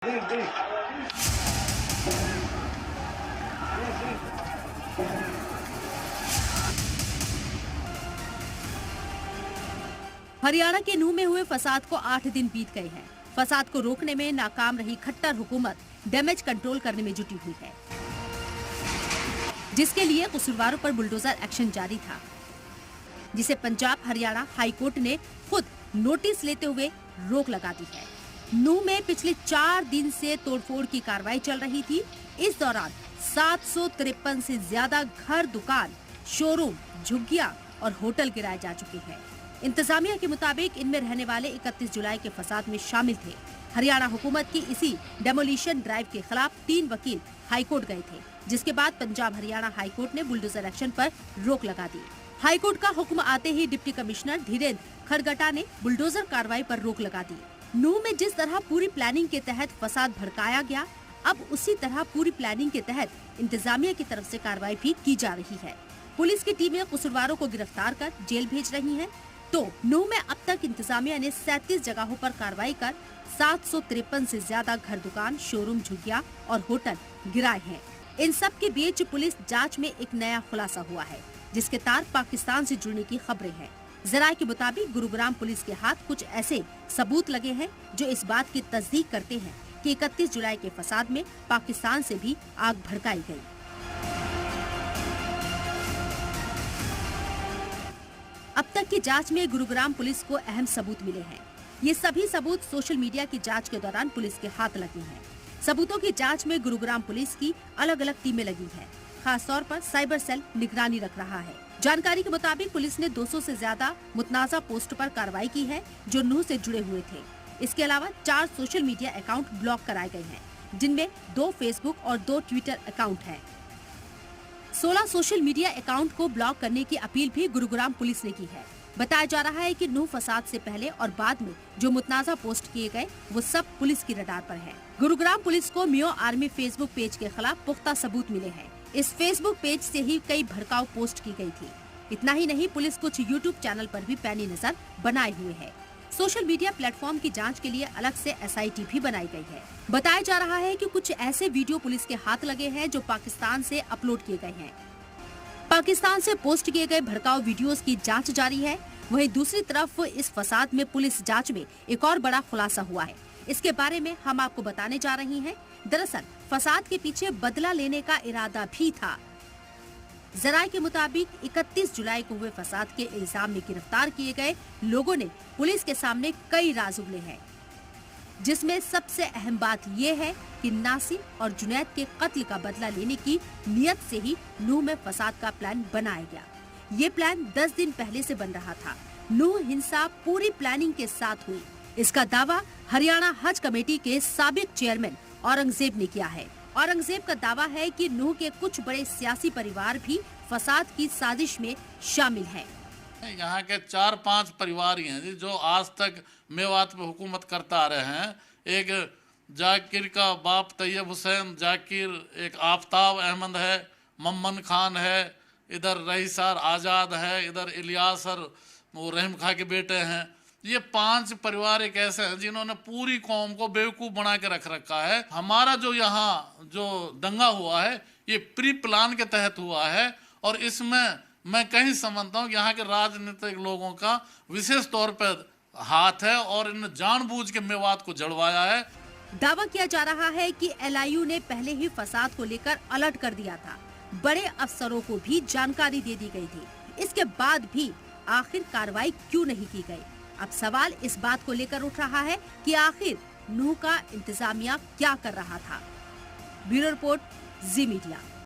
हरियाणा के नूह में हुए फसाद को 8 दिन बीत गए हैं। फसाद को रोकने में नाकाम रही खट्टर हुकूमत डैमेज कंट्रोल करने में जुटी हुई है, जिसके लिए कसूरवारों पर बुलडोजर एक्शन जारी था, जिसे पंजाब हरियाणा हाई कोर्ट ने खुद नोटिस लेते हुए रोक लगा दी है। नूह में पिछले 4 दिन से तोड़फोड़ की कार्रवाई चल रही थी। इस दौरान 753 से ज्यादा घर, दुकान, शोरूम, झुग्गियां और होटल गिराए जा चुके हैं। इंतजामिया के मुताबिक इनमें रहने वाले 31 जुलाई के फसाद में शामिल थे। हरियाणा हुकूमत की इसी डेमोलिशन ड्राइव के खिलाफ 3 वकील हाईकोर्ट गए थे, जिसके बाद पंजाब हरियाणा हाईकोर्ट ने बुलडोजर एक्शन पर रोक लगा दी। हाईकोर्ट का हुक्म आते ही डिप्टी कमिश्नर धीरेन्द्र खरगटा ने बुलडोजर कार्रवाई पर रोक लगा दी। नूह में जिस तरह पूरी प्लानिंग के तहत फसाद भड़काया गया, अब उसी तरह पूरी प्लानिंग के तहत इंतजामिया की तरफ से कार्रवाई भी की जा रही है। पुलिस की टीमें कसूरवारों को गिरफ्तार कर जेल भेज रही हैं। तो नूह में अब तक इंतजामिया ने 37 जगहों पर कार्रवाई कर 753 से ज्यादा घर, दुकान, शोरूम, झुग्गियां और होटल गिराए हैं। इन सब के बीच पुलिस जांच में एक नया खुलासा हुआ है, जिसके तार पाकिस्तान से जुड़ने की खबरें हैं। जराये के मुताबिक गुरुग्राम पुलिस के हाथ कुछ ऐसे सबूत लगे हैं जो इस बात की तस्दीक करते हैं कि 31 जुलाई के फसाद में पाकिस्तान से भी आग भड़काई गई। अब तक की जांच में गुरुग्राम पुलिस को अहम सबूत मिले हैं। ये सभी सबूत सोशल मीडिया की जांच के दौरान पुलिस के हाथ लगे हैं। सबूतों की जांच में गुरुग्राम पुलिस की अलग अलग टीमें लगी हैं। खास तौर पर साइबर सेल निगरानी रख रहा है। जानकारी के मुताबिक पुलिस ने 200 से ज्यादा मुतनाज़ा पोस्ट पर कार्रवाई की है, जो नूह से जुड़े हुए थे। इसके अलावा 4 सोशल मीडिया अकाउंट ब्लॉक कराए गए हैं, जिनमें 2 फेसबुक और 2 ट्विटर अकाउंट हैं। 16 सोशल मीडिया अकाउंट को ब्लॉक करने की अपील भी गुरुग्राम पुलिस ने की है। बताया जा रहा है कि नूह फसाद से पहले और बाद में जो मुतनाज़ा पोस्ट किए गए, वो सब पुलिस की रडार पर है। गुरुग्राम पुलिस को मियो आर्मी फेसबुक पेज के खिलाफ पुख्ता सबूत मिले हैं। इस फेसबुक पेज से ही कई भड़काऊ पोस्ट की गई थी। इतना ही नहीं, पुलिस कुछ यूट्यूब चैनल पर भी पैनी नजर बनाए हुए है। सोशल मीडिया प्लेटफॉर्म की जांच के लिए अलग से SIT भी बनाई गई है। बताया जा रहा है कि कुछ ऐसे वीडियो पुलिस के हाथ लगे हैं जो पाकिस्तान से अपलोड किए गए हैं। पाकिस्तान से पोस्ट किए गए भड़काऊ वीडियोस की जांच जारी है। वहीं दूसरी तरफ इस फसाद में पुलिस जांच में एक और बड़ा खुलासा हुआ है। इसके बारे में हम आपको बताने जा रही हैं। दरअसल फसाद के पीछे बदला लेने का इरादा भी था। जराये के मुताबिक 31 जुलाई को हुए फसाद के इल्जाम में गिरफ्तार किए गए लोगों ने पुलिस के सामने कई राज उगले हैं, जिसमें सबसे अहम बात ये है कि नासिर और जुनैद के कत्ल का बदला लेने की नियत से ही नूह में फसाद का प्लान बनाया गया। ये प्लान 10 दिन पहले से बन रहा था। नूह हिंसा पूरी प्लानिंग के साथ हुई। इसका दावा हरियाणा हज कमेटी के साबिक चेयरमैन औरंगजेब ने किया है। औरंगजेब का दावा है कि नूह के कुछ बड़े सियासी परिवार भी फसाद की साजिश में शामिल हैं। यहाँ के 4-5 परिवार ही हैं जो आज तक मेवात में हुकूमत करता आ रहे हैं। एक जाकिर का बाप तैयब हुसैन जाकिर, एक आफताब अहमद है, मम्मन खान है, इधर रईसार आज़ाद है, इधर इलियासर वो रहीम खां के बेटे हैं। ये 5 परिवार एक ऐसे हैं जिन्होंने पूरी कौम को बेवकूफ़ बना के रख रखा है। हमारा जो यहाँ जो दंगा हुआ है, ये प्री प्लान के तहत हुआ है और इसमें मैं कहीं समझता हूँ कि यहाँ के राजनीतिक लोगों का विशेष तौर पर हाथ है और इन जानबूझ के मेवात को जड़वाया है। दावा किया जा रहा है कि LIU ने पहले ही फसाद को लेकर अलर्ट कर दिया था। बड़े अफसरों को भी जानकारी दे दी गई थी। इसके बाद भी आखिर कार्रवाई क्यों नहीं की गई? अब सवाल इस बात को लेकर उठ रहा है कि आखिर नूह का इंतजामिया क्या कर रहा था। ब्यूरो रिपोर्ट, जी मीडिया।